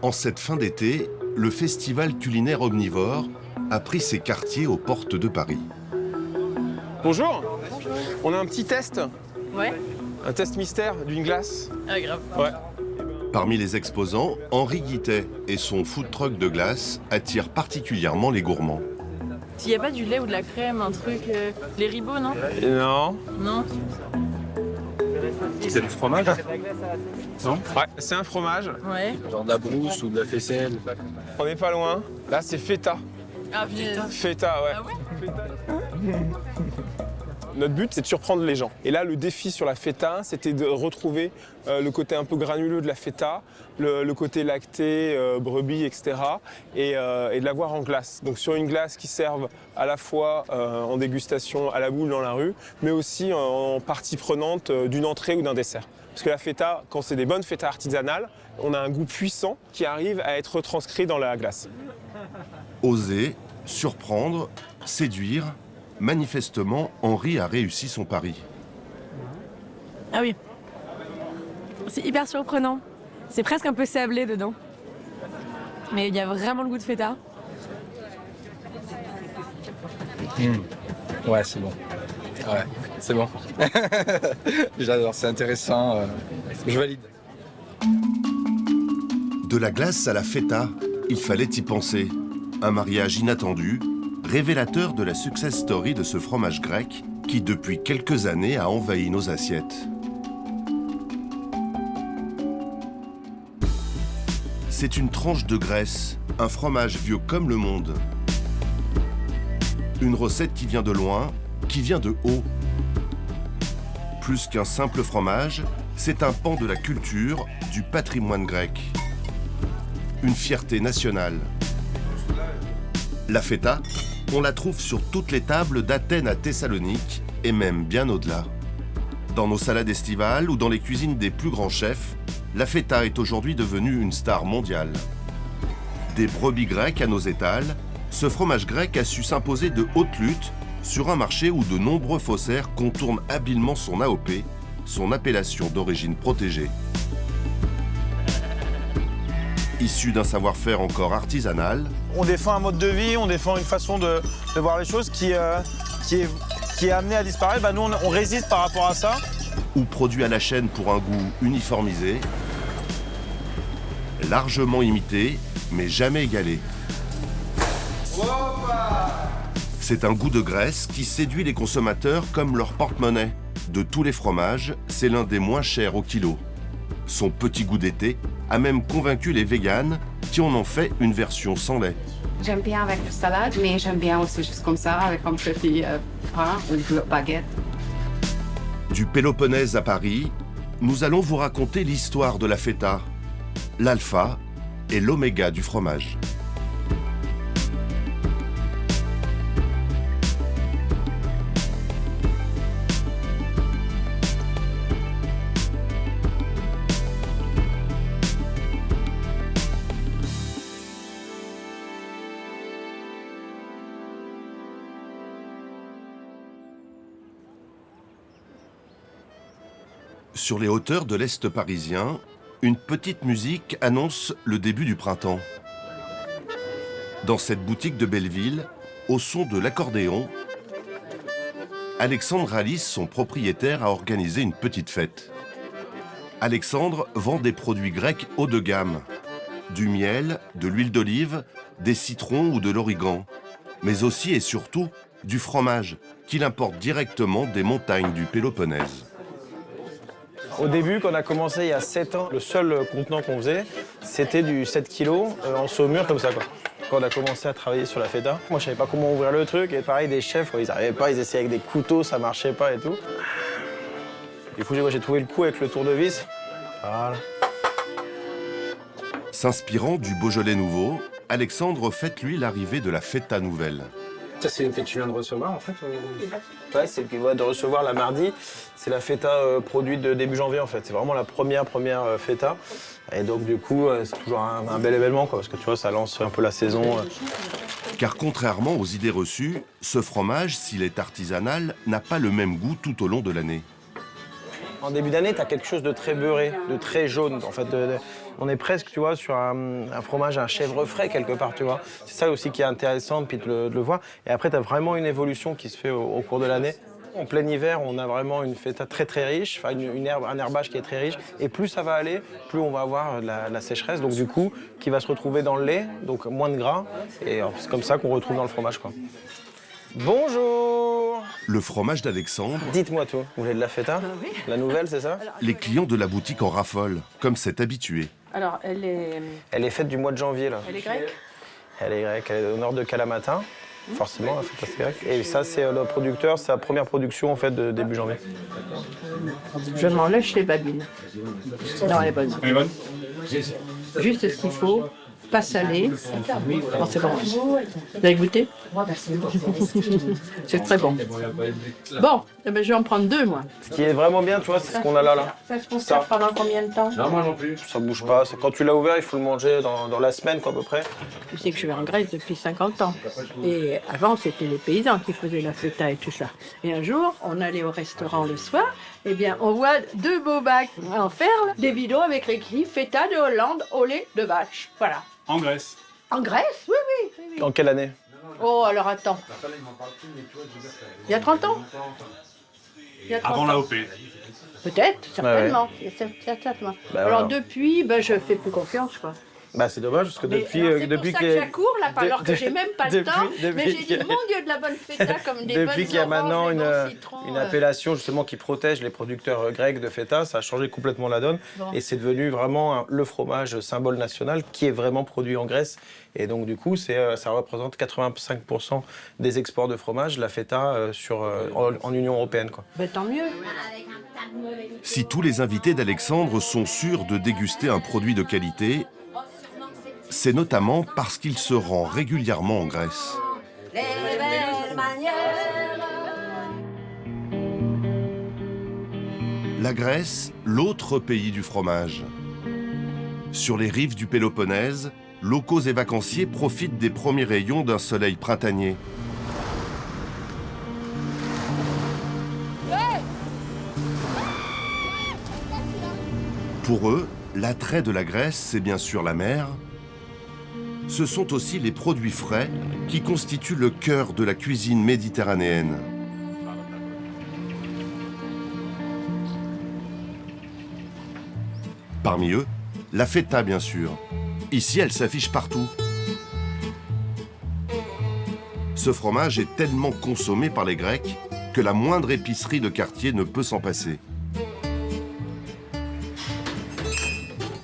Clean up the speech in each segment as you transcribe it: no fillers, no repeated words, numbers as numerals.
En cette fin d'été, le festival culinaire omnivore a pris ses quartiers aux portes de Paris. Bonjour. On a un petit test. Ouais. Un test mystère d'une glace. Ah, grave. Ouais. Parmi les exposants, Henri Guittet et son food truck de glace attirent particulièrement les gourmands. S'il n'y a pas du lait ou de la crème, un truc... les ribauds, non? Non. Non. C'est du fromage? Non? Ouais, c'est un fromage. Ouais. Genre de la brousse ou de la faisselle? On n'est pas loin. Là, c'est feta. Ah, putain. Feta, ouais. Ah ouais? Notre but, c'est de surprendre les gens. Et là, le défi sur la feta, c'était de retrouver le côté un peu granuleux de la feta, le côté lacté, brebis, etc. Et de l'avoir en glace. Donc sur une glace qui serve à la fois en dégustation à la boule dans la rue, mais aussi en partie prenante d'une entrée ou d'un dessert. Parce que la feta, quand c'est des bonnes fetas artisanales, on a un goût puissant qui arrive à être retranscrit dans la glace. Oser, surprendre, séduire, manifestement, Henri a réussi son pari. Ah oui. C'est hyper surprenant. C'est presque un peu sablé dedans. Mais il y a vraiment le goût de feta. Ouais, c'est bon. Ouais, c'est bon. J'adore, c'est intéressant. Je valide. De la glace à la feta, il fallait y penser. Un mariage inattendu, révélateur de la success story de ce fromage grec qui, depuis quelques années, a envahi nos assiettes. C'est une tranche de graisse, un fromage vieux comme le monde. Une recette qui vient de loin, qui vient de haut. Plus qu'un simple fromage, c'est un pan de la culture, du patrimoine grec. Une fierté nationale. La feta, on la trouve sur toutes les tables d'Athènes à Thessalonique et même bien au-delà. Dans nos salades estivales ou dans les cuisines des plus grands chefs, la feta est aujourd'hui devenue une star mondiale. Des brebis grecques à nos étals, ce fromage grec a su s'imposer de haute lutte sur un marché où de nombreux faussaires contournent habilement son AOP, son appellation d'origine protégée. Issu d'un savoir-faire encore artisanal, on défend un mode de vie, on défend une façon de voir les choses qui est amenée à disparaître. Bah nous, on résiste par rapport à ça. ou produit à la chaîne pour un goût uniformisé, largement imité, mais jamais égalé. C'est un goût de graisse qui séduit les consommateurs comme leur porte-monnaie. De tous les fromages, c'est l'un des moins chers au kilo. Son petit goût d'été a même convaincu les véganes qui en ont fait une version sans lait. J'aime bien avec la salade, mais j'aime bien aussi juste comme ça, avec un petit pain ou baguette. Du Péloponnèse à Paris, nous allons vous raconter l'histoire de la feta, l'alpha et l'oméga du fromage. Sur les hauteurs de l'Est parisien, une petite musique annonce le début du printemps. Dans cette boutique de Belleville, au son de l'accordéon, Alexandre Alice, son propriétaire, a organisé une petite fête. Alexandre vend des produits grecs haut de gamme. Du miel, de l'huile d'olive, des citrons ou de l'origan. Mais aussi et surtout du fromage, qu'il importe directement des montagnes du Péloponnèse. Au début, quand on a commencé il y a 7 ans, le seul contenant qu'on faisait, c'était du 7 kg en saumure comme ça, quoi. Quand on a commencé à travailler sur la feta, moi je savais pas comment ouvrir le truc, et pareil, des chefs, ils n'arrivaient pas, ils essayaient avec des couteaux, ça marchait pas et tout. Du coup, j'ai trouvé le coup avec le tournevis. Voilà. S'inspirant du Beaujolais nouveau, Alexandre fête lui l'arrivée de la feta nouvelle. Ça, c'est une que tu viens de recevoir, en fait? Ouais, c'est le que de recevoir la mardi. C'est la feta produite de début janvier, en fait. C'est vraiment la première feta. Et donc, du coup, c'est toujours un bel événement, quoi, parce que tu vois, ça lance un peu la saison. Car contrairement aux idées reçues, ce fromage, s'il est artisanal, n'a pas le même goût tout au long de l'année. En début d'année, tu as quelque chose de très beurré, de très jaune. En fait, on est presque, tu vois, sur un fromage, un chèvre frais quelque part, tu vois. C'est ça aussi qui est intéressant, puis de le voir. Et après, tu as vraiment une évolution qui se fait au cours de l'année. En plein hiver, on a vraiment une feta très très riche, enfin un herbage qui est très riche. Et plus ça va aller, plus on va avoir la sécheresse, donc du coup, qui va se retrouver dans le lait, donc moins de gras. Et c'est comme ça qu'on retrouve dans le fromage, quoi. Bonjour! Le fromage d'Alexandre, Dites-moi tout, vous voulez de la feta? Oui. La nouvelle, c'est ça? les clients de la boutique en raffolent, comme c'est habitué. Alors, elle est Elle est faite du mois de janvier, là. grecque? Elle est grecque, elle est au nord de Kalamata. Forcément, la feta c'est grec. Et ça, c'est le producteur, sa première production en fait de début janvier. Je m'en lèche les babines. Non, elle est bonne. Elle est bonne? Juste ce qu'il faut, pas salé. Bon, c'est bon. Vous avez goûté? C'est très bon. Bon, eh ben, je vais en prendre 2, moi. Ce qui est vraiment bien, tu vois, c'est ce qu'on a là. Ça se conserve pendant combien de temps? Non, moi non plus. Ça bouge pas. Quand tu l'as ouvert, il faut le manger dans la semaine, quoi, à peu près. Tu sais que je vais en Grèce depuis 50 ans. Et avant, c'était les paysans qui faisaient la feta et tout ça. Et un jour, on allait au restaurant le soir. Eh bien, on voit 2 beaux bacs en ferle, des bidons avec écrit feta de Hollande au lait de vache. Voilà. En Grèce. En Grèce? Oui, oui, oui, oui. En quelle année? Oh, alors attends. Il y a 30 ans? Il y a 30 Avant ans. l'AOP. Peut-être, certainement. Il y a certainement. Bah, alors voilà. depuis, ben, je fais plus confiance, quoi. Bah, c'est dommage, parce que Mais depuis, alors, c'est depuis pour ça que j'accours là, alors que j'ai même pas le temps. Mais j'ai dit, mon Dieu, de la bonne feta, comme des bonnes depuis qu'il y a maintenant oranges, des bons citrons, une appellation justement qui protège les producteurs grecs de feta, ça a changé complètement la donne. Bon. Et c'est devenu vraiment le fromage symbole national qui est vraiment produit en Grèce. Et donc du coup, ça représente 85% des exports de fromage, la feta en Union européenne, quoi. Ben, tant mieux. Si tous les invités d'Alexandre sont sûrs de déguster un produit de qualité, c'est notamment parce qu'il se rend régulièrement en Grèce. La Grèce, l'autre pays du fromage. Sur les rives du Péloponnèse, locaux et vacanciers profitent des premiers rayons d'un soleil printanier. Pour eux, l'attrait de la Grèce, c'est bien sûr la mer. Ce sont aussi les produits frais qui constituent le cœur de la cuisine méditerranéenne. Parmi eux, la feta bien sûr. Ici, elle s'affiche partout. Ce fromage est tellement consommé par les Grecs que la moindre épicerie de quartier ne peut s'en passer.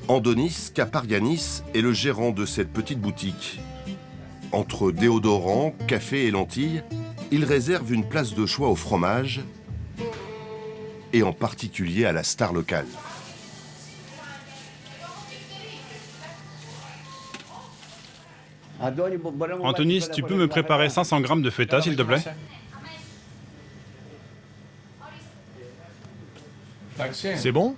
Andonis Kaparianis est le gérant de cette petite boutique. Entre déodorants, café et lentilles, il réserve une place de choix au fromage et en particulier à la star locale. Antonis, tu peux me préparer 500 grammes de feta, s'il te plaît? C'est bon?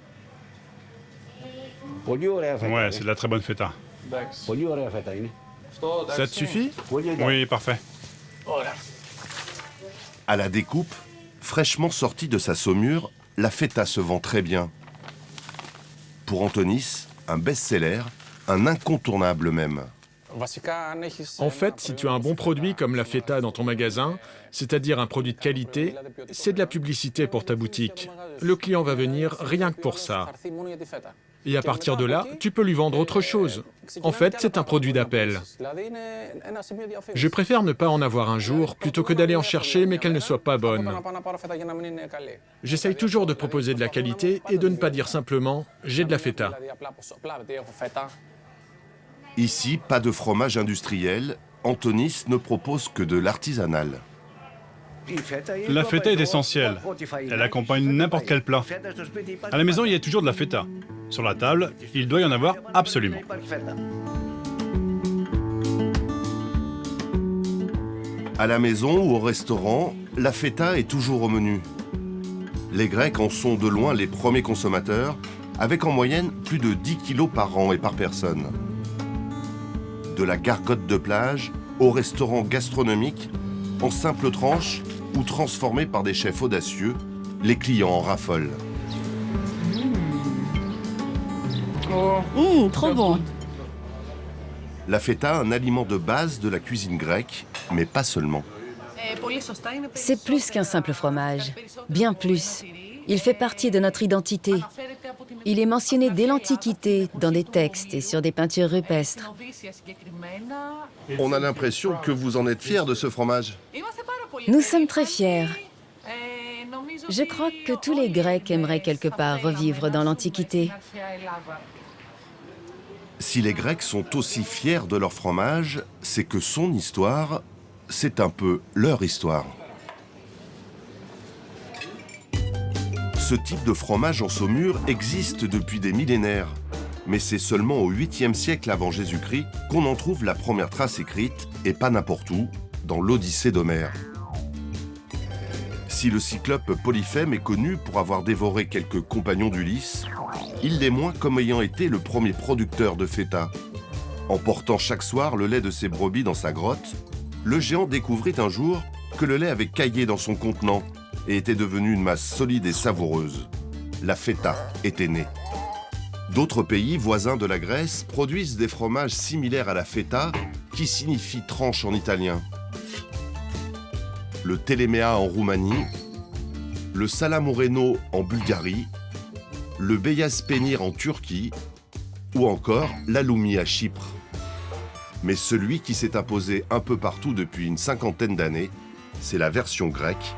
Ouais, c'est de la très bonne feta. Ça te suffit? Oui, parfait. À la découpe, fraîchement sortie de sa saumure, la feta se vend très bien. Pour Antonis, un best-seller, un incontournable même. En fait, si tu as un bon produit comme la feta dans ton magasin, c'est-à-dire un produit de qualité, c'est de la publicité pour ta boutique. Le client va venir rien que pour ça. Et à partir de là, tu peux lui vendre autre chose. En fait, c'est un produit d'appel. Je préfère ne pas en avoir un jour plutôt que d'aller en chercher mais qu'elle ne soit pas bonne. J'essaye toujours de proposer de la qualité et de ne pas dire simplement « j'ai de la feta ». Ici, pas de fromage industriel, Antonis ne propose que de l'artisanal. La feta est essentielle. Elle accompagne n'importe quel plat. À la maison, il y a toujours de la feta. Sur la table, il doit y en avoir absolument. À la maison ou au restaurant, la feta est toujours au menu. Les Grecs en sont de loin les premiers consommateurs, avec en moyenne plus de 10 kilos par an et par personne. De la gargote de plage au restaurant gastronomique, en simple tranche ou transformée par des chefs audacieux, les clients en raffolent. Trop bon. La feta, un aliment de base de la cuisine grecque, mais pas seulement. C'est plus qu'un simple fromage, bien plus. Il fait partie de notre identité. Il est mentionné dès l'Antiquité dans des textes et sur des peintures rupestres. On a l'impression que vous en êtes fiers de ce fromage. Nous sommes très fiers. Je crois que tous les Grecs aimeraient quelque part revivre dans l'Antiquité. Si les Grecs sont aussi fiers de leur fromage, c'est que son histoire, c'est un peu leur histoire. Ce type de fromage en saumure existe depuis des millénaires, mais c'est seulement au 8e siècle avant Jésus-Christ qu'on en trouve la première trace écrite, et pas n'importe où, dans l'Odyssée d'Homère. Si le cyclope Polyphème est connu pour avoir dévoré quelques compagnons d'Ulysse, il l'est moins comme ayant été le premier producteur de feta. En portant chaque soir le lait de ses brebis dans sa grotte, le géant découvrit un jour que le lait avait caillé dans son contenant et était devenu une masse solide et savoureuse. La feta était née. D'autres pays voisins de la Grèce produisent des fromages similaires à la feta, qui signifie tranche en italien. Le telemea en Roumanie, le salamoreno en Bulgarie, le beyaz peynir en Turquie ou encore l'aloumi à Chypre. Mais celui qui s'est imposé un peu partout depuis une cinquantaine d'années, c'est la version grecque,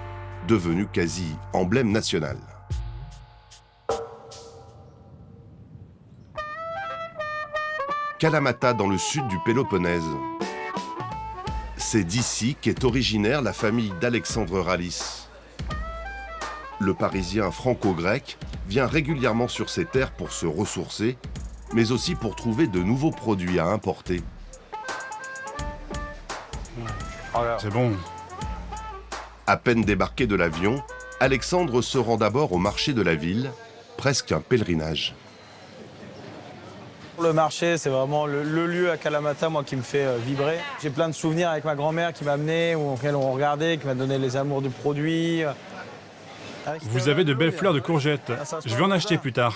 devenue quasi emblème national. Kalamata dans le sud du Péloponnèse. C'est d'ici qu'est originaire la famille d'Alexandre Rallis. Le Parisien franco-grec vient régulièrement sur ces terres pour se ressourcer, mais aussi pour trouver de nouveaux produits à importer. C'est bon. À peine débarqué de l'avion, Alexandre se rend d'abord au marché de la ville, presque un pèlerinage. Le marché, c'est vraiment le lieu à Kalamata, moi, qui me fait vibrer. J'ai plein de souvenirs avec ma grand-mère qui m'a amené, auquel on regardait, qui m'a donné les amours du produit. Vous avez de belles fleurs de courgettes. Je vais en acheter plus tard.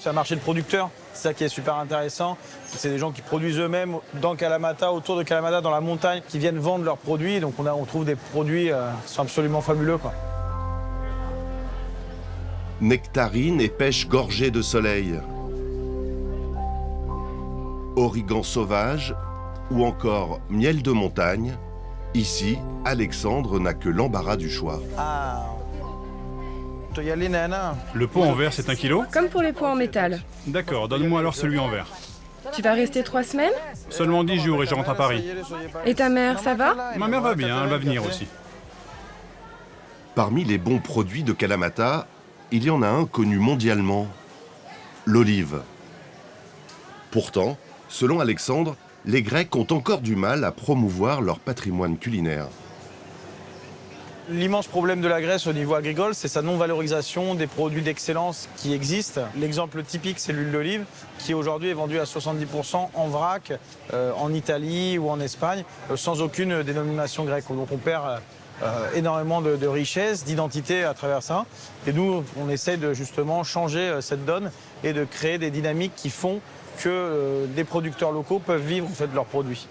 C'est un marché de producteurs, c'est ça qui est super intéressant. C'est des gens qui produisent eux-mêmes dans Kalamata, autour de Kalamata, dans la montagne, qui viennent vendre leurs produits. Donc on trouve des produits qui sont absolument fabuleux, quoi. Nectarines et pêches gorgées de soleil. Origan sauvage ou encore miel de montagne. Ici, Alexandre n'a que l'embarras du choix. Le pot en verre, c'est 1 kilo? Comme pour les pots en métal. D'accord, donne-moi alors celui en verre. Tu vas rester 3 semaines? Seulement 10 jours et je rentre à Paris. Et ta mère, ça va? Ma mère va bien, elle va venir aussi. Parmi les bons produits de Kalamata, il y en a un connu mondialement, l'olive. Pourtant, selon Alexandre, les Grecs ont encore du mal à promouvoir leur patrimoine culinaire. L'immense problème de la Grèce au niveau agricole, c'est sa non-valorisation des produits d'excellence qui existent. L'exemple typique, c'est l'huile d'olive, qui aujourd'hui est vendue à 70% en vrac, en Italie ou en Espagne, sans aucune dénomination grecque. Donc on perd énormément de richesse, d'identité à travers ça. Et nous, on essaie de justement changer cette donne et de créer des dynamiques qui font que des producteurs locaux peuvent vivre en fait, de leurs produits.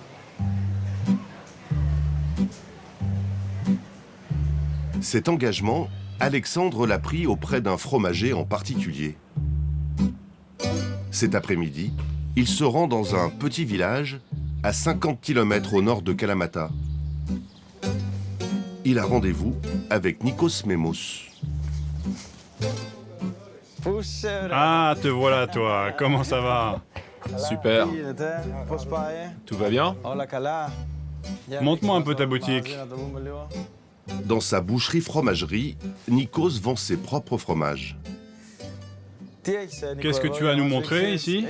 Cet engagement, Alexandre l'a pris auprès d'un fromager en particulier. Cet après-midi, il se rend dans un petit village à 50 km au nord de Kalamata. Il a rendez-vous avec Nikos Memos. Ah, te voilà toi, comment ça va? Super. Tout va bien? Montre-moi un peu ta boutique. Dans sa boucherie-fromagerie, Nikos vend ses propres fromages. Qu'est-ce que tu as à nous montrer ici?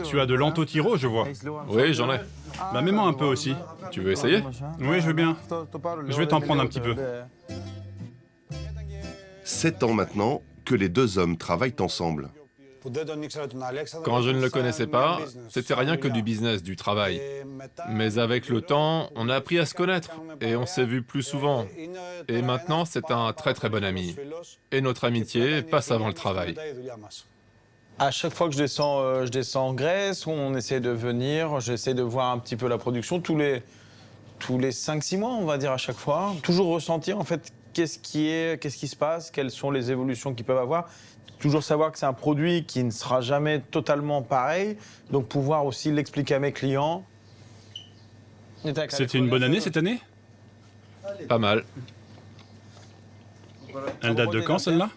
Tu as de l'antotiro, je vois. Oui, j'en ai. Bah mets-moi un peu aussi. Tu veux essayer? Oui, je veux bien. Je vais t'en prendre un petit peu. 7 ans maintenant que les deux hommes travaillent ensemble. Quand je ne le connaissais pas, c'était rien que du business, du travail. Mais avec le temps, on a appris à se connaître et on s'est vu plus souvent. Et maintenant, c'est un très très bon ami. Et notre amitié passe avant le travail. À chaque fois que je descends en Grèce, on essaie de venir, j'essaie de voir un petit peu la production tous les 5-6 mois, on va dire à chaque fois. Toujours ressentir en fait qu'est-ce qui se passe, quelles sont les évolutions qu'ils peuvent avoir. Toujours savoir que c'est un produit qui ne sera jamais totalement pareil, donc pouvoir aussi l'expliquer à mes clients. C'était une bonne année cette année? Pas mal. Elle date de quand celle-là?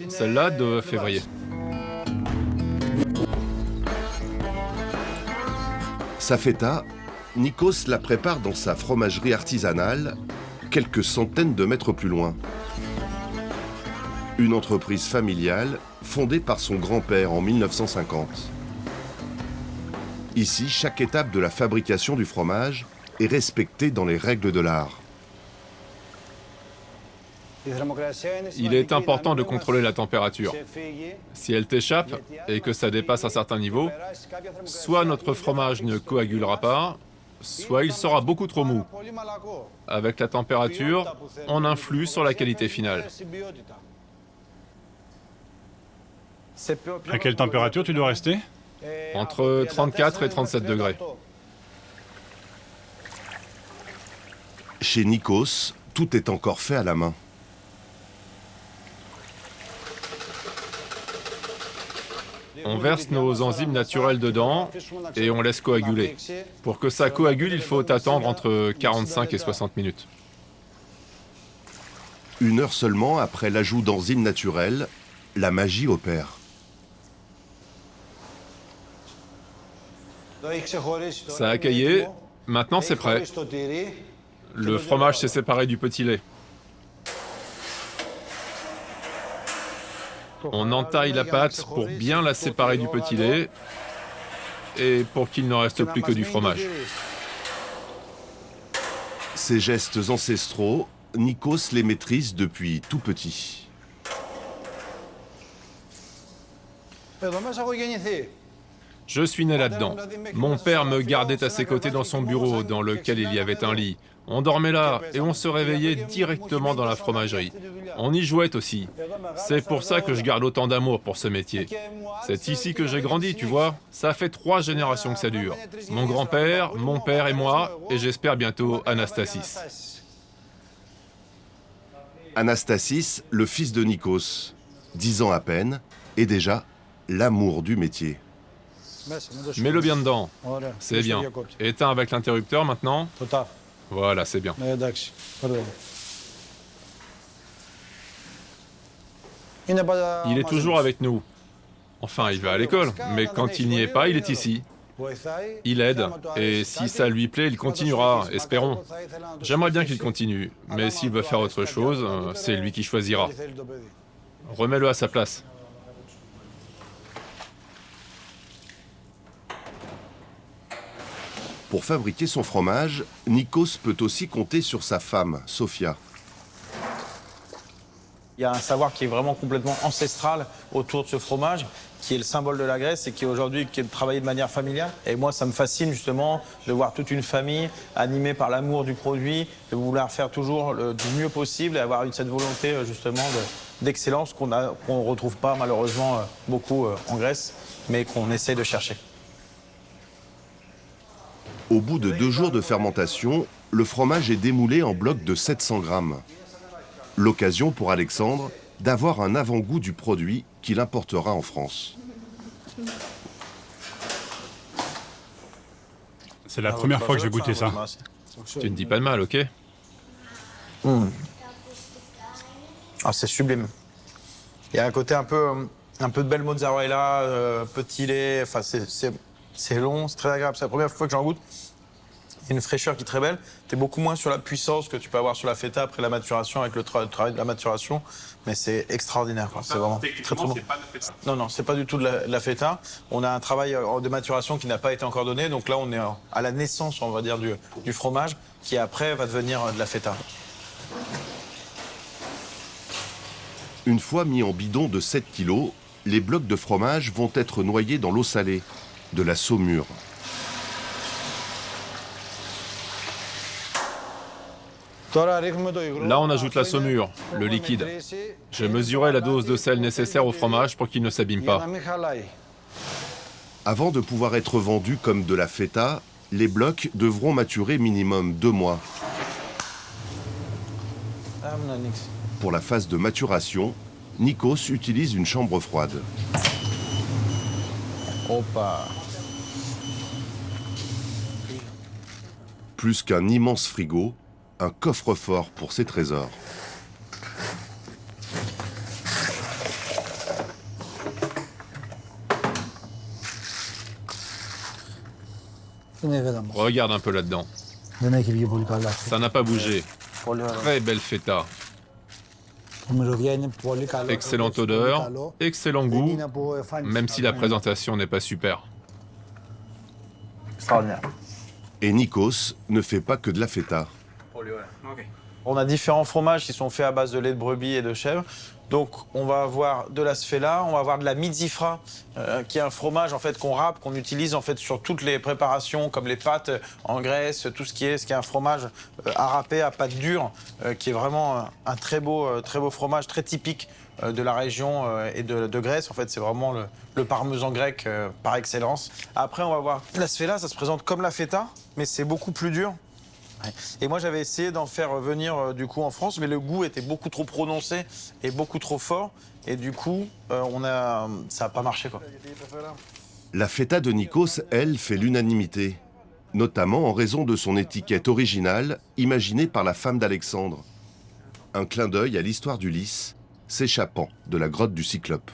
Celle-là de février. Sa feta, Nikos la prépare dans sa fromagerie artisanale, quelques centaines de mètres plus loin. Une entreprise familiale fondée par son grand-père en 1950. Ici, chaque étape de la fabrication du fromage est respectée dans les règles de l'art. Il est important de contrôler la température. Si elle t'échappe et que ça dépasse un certain niveau, soit notre fromage ne coagulera pas, soit il sera beaucoup trop mou. Avec la température, on influe sur la qualité finale. À quelle température tu dois rester? Entre 34 et 37 degrés. Chez Nikos, tout est encore fait à la main. On verse nos enzymes naturelles dedans et on laisse coaguler. Pour que ça coagule, il faut attendre entre 45 et 60 minutes. 1 heure seulement après l'ajout d'enzymes naturelles, la magie opère. Ça a caillé, maintenant c'est prêt. Le fromage s'est séparé du petit lait. On entaille la pâte pour bien la séparer du petit lait et pour qu'il ne reste plus que du fromage. Ces gestes ancestraux, Nikos les maîtrise depuis tout petit. Je suis né là-dedans. Mon père me gardait à ses côtés dans son bureau, dans lequel il y avait un lit. On dormait là et on se réveillait directement dans la fromagerie. On y jouait aussi. C'est pour ça que je garde autant d'amour pour ce métier. C'est ici que j'ai grandi, tu vois. Ça fait 3 générations que ça dure. Mon grand-père, mon père et moi, et j'espère bientôt Anastasis. Anastasis, le fils de Nikos, 10 ans à peine, et déjà l'amour du métier. Mets-le bien dedans. C'est bien. Éteins avec l'interrupteur maintenant. Voilà, c'est bien. Il est toujours avec nous. Enfin, il va à l'école, mais quand il n'y est pas, il est ici. Il aide, et si ça lui plaît, il continuera, espérons. J'aimerais bien qu'il continue, mais s'il veut faire autre chose, c'est lui qui choisira. Remets-le à sa place. Pour fabriquer son fromage, Nikos peut aussi compter sur sa femme, Sofia. Il y a un savoir qui est vraiment complètement ancestral autour de ce fromage, qui est le symbole de la Grèce et qui aujourd'hui est travaillé de manière familiale. Et moi, ça me fascine justement de voir toute une famille animée par l'amour du produit, de vouloir faire toujours du mieux possible et avoir cette volonté justement d'excellence qu'on ne retrouve pas malheureusement beaucoup en Grèce, mais qu'on essaie de chercher. Au bout de 2 jours de fermentation, le fromage est démoulé en blocs de 700 grammes. L'occasion pour Alexandre d'avoir un avant-goût du produit qu'il importera en France. C'est la première fois que je vais goûter ça. Tu ne dis pas de mal, ok? Ah, c'est sublime. Il y a un côté un peu de belle mozzarella, petit lait, enfin c'est long, c'est très agréable. C'est la première fois que j'en goûte. Il y a une fraîcheur qui est très belle. Tu es beaucoup moins sur la puissance que tu peux avoir sur la feta après la maturation, avec le travail de la maturation. Mais c'est extraordinaire. C'est vraiment très bon. Non, c'est pas du tout de la feta. On a un travail de maturation qui n'a pas été encore donné. Donc là, on est à la naissance, on va dire, du fromage, qui après va devenir de la feta. Une fois mis en bidon de 7 kg, les blocs de fromage vont être noyés dans l'eau salée, de la saumure. Là, on ajoute la saumure, le liquide. Je mesurais la dose de sel nécessaire au fromage pour qu'il ne s'abîme pas. Avant de pouvoir être vendus comme de la feta, les blocs devront maturer minimum 2 mois. Pour la phase de maturation, Nikos utilise une chambre froide. Plus qu'un immense frigo, un coffre-fort pour ses trésors. Regarde un peu là-dedans. Ça n'a pas bougé. Très belle feta. Excellente odeur, excellent goût, même si la présentation n'est pas super. Et Nikos ne fait pas que de la feta. On a différents fromages qui sont faits à base de lait de brebis et de chèvre. Donc on va avoir de la sfela, on va avoir de la mizifra, qui est un fromage en fait qu'on râpe, qu'on utilise en fait sur toutes les préparations comme les pâtes en graisse, tout ce qui est un fromage à râper à pâte dure, qui est vraiment un très beau fromage, très typique de la région et de Grèce. En fait, c'est vraiment le parmesan grec par excellence. Après, on va voir la sfela, ça se présente comme la feta, mais c'est beaucoup plus dur. Et moi, j'avais essayé d'en faire venir du coup en France, mais le goût était beaucoup trop prononcé et beaucoup trop fort. Et du coup, ça n'a pas marché, quoi. La feta de Nikos, elle, fait l'unanimité, notamment en raison de son étiquette originale, imaginée par la femme d'Alexandre. Un clin d'œil à l'histoire d'Ulysse, s'échappant de la grotte du Cyclope.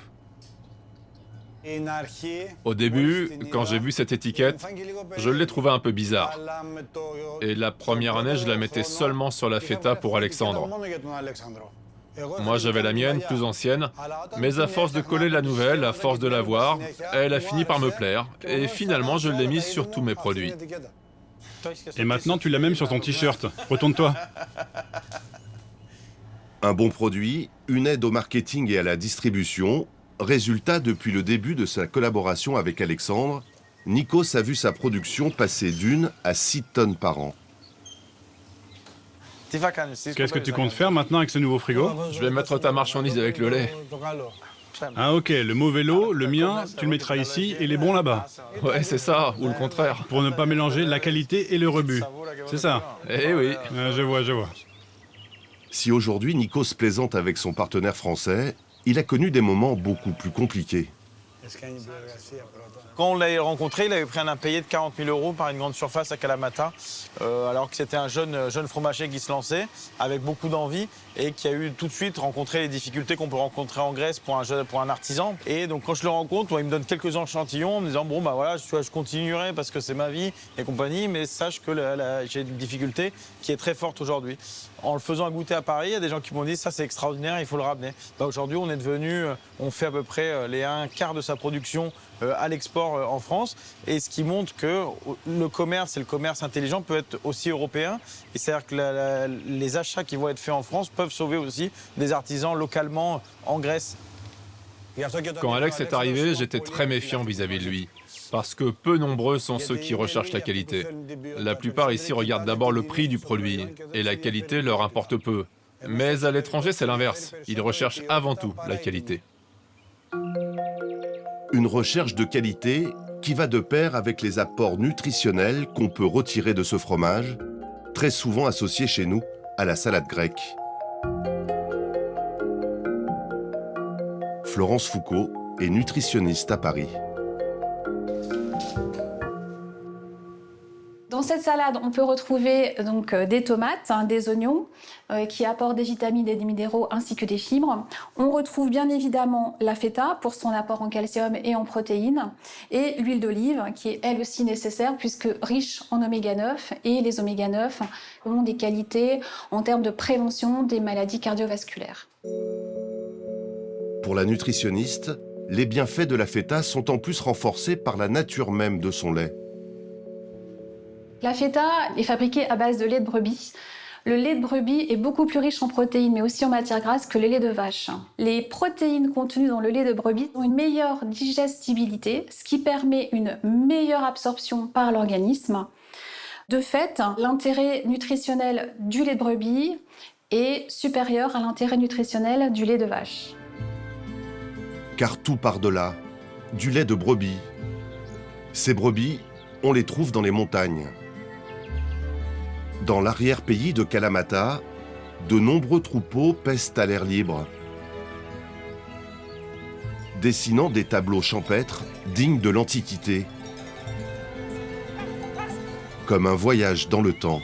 Au début, quand j'ai vu cette étiquette, je l'ai trouvée un peu bizarre. Et la première année, je la mettais seulement sur la feta pour Alexandre. Moi, j'avais la mienne, plus ancienne, mais à force de coller la nouvelle, à force de la voir, elle a fini par me plaire. Et finalement, je l'ai mise sur tous mes produits. Et maintenant, tu l'as même sur ton t-shirt. Retourne-toi. Un bon produit, une aide au marketing et à la distribution. Résultat, depuis le début de sa collaboration avec Alexandre, Nikos a vu sa production passer d'1 à 6 tonnes par an. Qu'est-ce que tu comptes faire maintenant avec ce nouveau frigo? Je vais mettre ta marchandise avec le lait. Ah ok, le mauvais lot, le mien, tu le mettras ici et les bons là-bas. Ouais, c'est ça, ou le contraire. Pour ne pas mélanger la qualité et le rebut. C'est ça? Eh oui. Je vois. Si aujourd'hui Nikos plaisante avec son partenaire français, il a connu des moments beaucoup plus compliqués. Quand on l'a rencontré, il avait pris un impayé de 40 000 € par une grande surface à Kalamata, alors que c'était un jeune fromager qui se lançait, avec beaucoup d'envie, et qui a eu tout de suite rencontré les difficultés qu'on peut rencontrer en Grèce pour un artisan. Et donc quand je le rencontre, il me donne quelques échantillons en me disant « Bon, bah voilà, je continuerai parce que c'est ma vie et compagnie, mais sache que j'ai une difficulté qui est très forte aujourd'hui. » En le faisant goûter à Paris, il y a des gens qui m'ont dit « Ça, c'est extraordinaire, il faut le ramener. » Aujourd'hui, on fait à peu près les 1/4 de sa production à l'export en France, et ce qui montre que le commerce et le commerce intelligent peut être aussi européen. Et c'est-à-dire que les achats qui vont être faits en France peuvent sauver aussi des artisans localement en Grèce. Quand Alex est arrivé, j'étais très méfiant vis-à-vis de lui. Parce que peu nombreux sont ceux qui recherchent la qualité. La plupart ici regardent d'abord le prix du produit, et la qualité leur importe peu. Mais à l'étranger, c'est l'inverse. Ils recherchent avant tout la qualité. Une recherche de qualité qui va de pair avec les apports nutritionnels qu'on peut retirer de ce fromage, très souvent associé chez nous à la salade grecque. Florence Foucault est nutritionniste à Paris. Dans cette salade, on peut retrouver donc des tomates, des oignons qui apportent des vitamines et des minéraux ainsi que des fibres. On retrouve bien évidemment la feta pour son apport en calcium et en protéines, et l'huile d'olive qui est elle aussi nécessaire puisque riche en oméga 9, et les oméga 9 ont des qualités en termes de prévention des maladies cardiovasculaires. Pour la nutritionniste, les bienfaits de la feta sont en plus renforcés par la nature même de son lait. La feta est fabriquée à base de lait de brebis. Le lait de brebis est beaucoup plus riche en protéines, mais aussi en matières grasses que le lait de vache. Les protéines contenues dans le lait de brebis ont une meilleure digestibilité, ce qui permet une meilleure absorption par l'organisme. De fait, l'intérêt nutritionnel du lait de brebis est supérieur à l'intérêt nutritionnel du lait de vache. Car tout part de là, du lait de brebis. Ces brebis, on les trouve dans les montagnes. Dans l'arrière-pays de Kalamata, de nombreux troupeaux paissent à l'air libre, dessinant des tableaux champêtres dignes de l'Antiquité, comme un voyage dans le temps.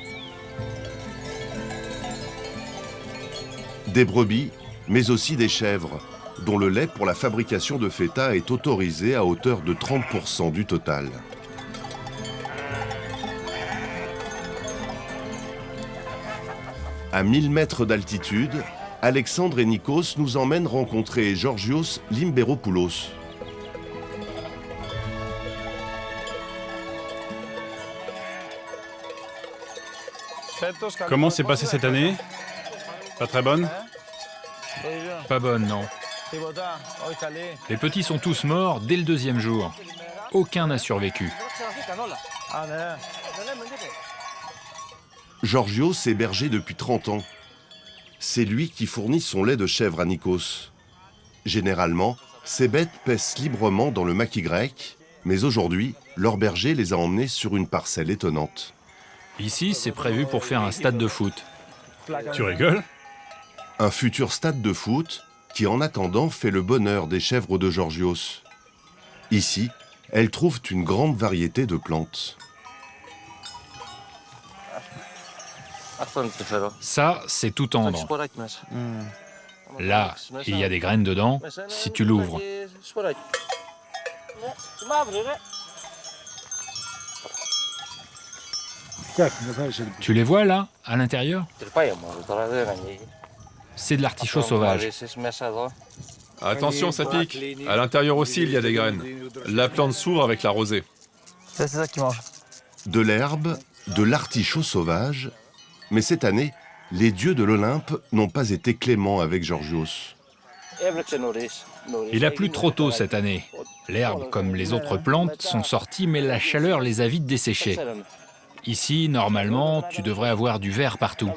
Des brebis, mais aussi des chèvres, dont le lait pour la fabrication de feta est autorisé à hauteur de 30% du total. À 1000 mètres d'altitude, Alexandre et Nikos nous emmènent rencontrer Georgios Limberopoulos. Comment s'est passée cette année? Pas très bonne? Pas bonne, non. Les petits sont tous morts dès le 2e jour. Aucun n'a survécu. Georgios est berger depuis 30 ans. C'est lui qui fournit son lait de chèvre à Nikos. Généralement, ces bêtes paissent librement dans le maquis grec, mais aujourd'hui, leur berger les a emmenés sur une parcelle étonnante. Ici, c'est prévu pour faire un stade de foot. Tu rigoles? Un futur stade de foot qui, en attendant, fait le bonheur des chèvres de Georgios. Ici, elles trouvent une grande variété de plantes. Ça, c'est tout tendre. Là, il y a des graines dedans, si tu l'ouvres. Tu les vois là, à l'intérieur? C'est de l'artichaut sauvage. Attention, ça pique. À l'intérieur aussi, il y a des graines. La plante s'ouvre avec la rosée. C'est ça qu'ils mangent. De l'herbe, de l'artichaut sauvage, mais cette année, les dieux de l'Olympe n'ont pas été cléments avec Georgios. Il a plu trop tôt cette année. L'herbe, comme les autres plantes, sont sorties, mais la chaleur les a vite desséchées. Ici, normalement, tu devrais avoir du vert partout.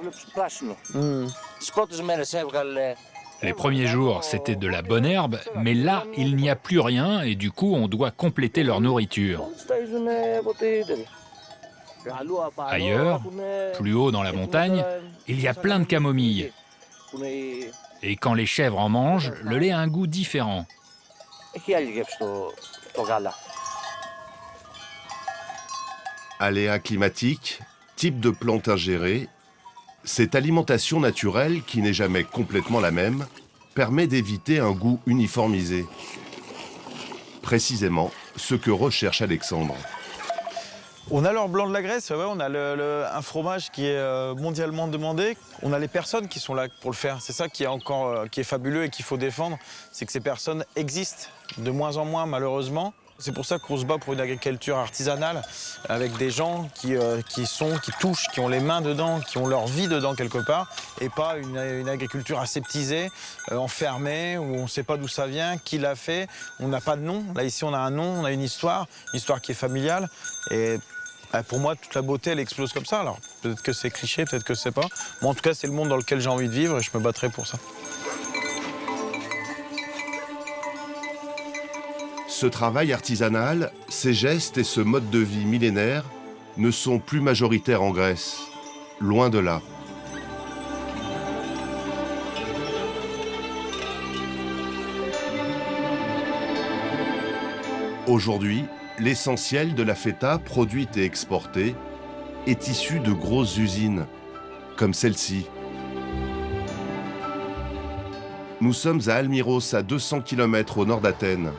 Les premiers jours, c'était de la bonne herbe, mais là, il n'y a plus rien et du coup, on doit compléter leur nourriture. Ailleurs, plus haut dans la montagne, il y a plein de camomilles. Et quand les chèvres en mangent, le lait a un goût différent. Aléas climatiques, type de plante ingérée, cette alimentation naturelle, qui n'est jamais complètement la même, permet d'éviter un goût uniformisé. Précisément ce que recherche Alexandre. On a l'or blanc de la Grèce, ouais, on a un fromage qui est mondialement demandé. On a les personnes qui sont là pour le faire. C'est ça qui est fabuleux et qu'il faut défendre, c'est que ces personnes existent de moins en moins malheureusement. C'est pour ça qu'on se bat pour une agriculture artisanale avec des gens qui touchent, qui ont les mains dedans, qui ont leur vie dedans quelque part, et pas une agriculture aseptisée, enfermée, où on ne sait pas d'où ça vient, qui l'a fait, on n'a pas de nom. Là ici on a un nom, on a une histoire qui est familiale. Et pour moi, toute la beauté, elle explose comme ça. Alors peut-être que c'est cliché, peut-être que c'est pas. Moi en tout cas, c'est le monde dans lequel j'ai envie de vivre et je me battrai pour ça. Ce travail artisanal, ces gestes et ce mode de vie millénaire ne sont plus majoritaires en Grèce. Loin de là. Aujourd'hui, l'essentiel de la feta produite et exportée est issu de grosses usines, comme celle-ci. Nous sommes à Almiros, à 200 km au nord d'Athènes.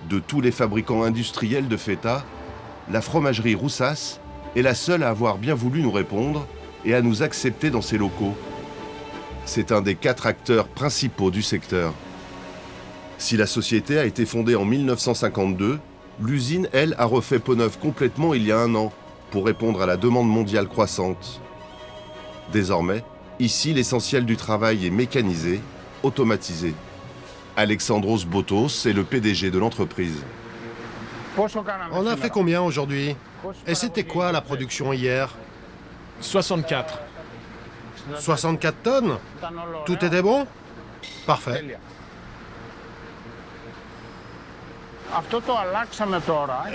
De tous les fabricants industriels de feta, la fromagerie Roussas est la seule à avoir bien voulu nous répondre et à nous accepter dans ses locaux. C'est un des 4 acteurs principaux du secteur. Si la société a été fondée en 1952, l'usine, elle, a refait peau neuve complètement il y a 1 an pour répondre à la demande mondiale croissante. Désormais, ici, l'essentiel du travail est mécanisé, automatisé. Alexandros Botos est le PDG de l'entreprise. On a fait combien aujourd'hui? Et c'était quoi la production hier? 64. 64 tonnes? Tout était bon? Parfait.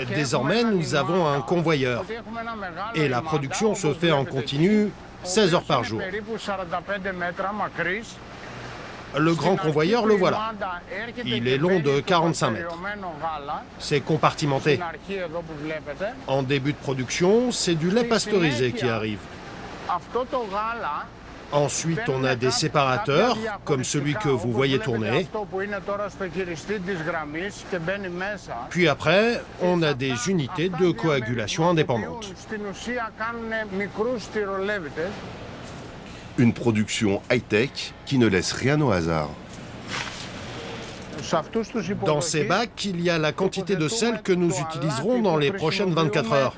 Désormais, nous avons un convoyeur. Et la production se fait en continu 16 heures par jour. Le grand convoyeur, le voilà. Il est long de 45 mètres. C'est compartimenté. En début de production, c'est du lait pasteurisé qui arrive. Ensuite, on a des séparateurs, comme celui que vous voyez tourner. Puis après, on a des unités de coagulation indépendantes. Une production high-tech qui ne laisse rien au hasard. Dans ces bacs, il y a la quantité de sel que nous utiliserons dans les prochaines 24 heures.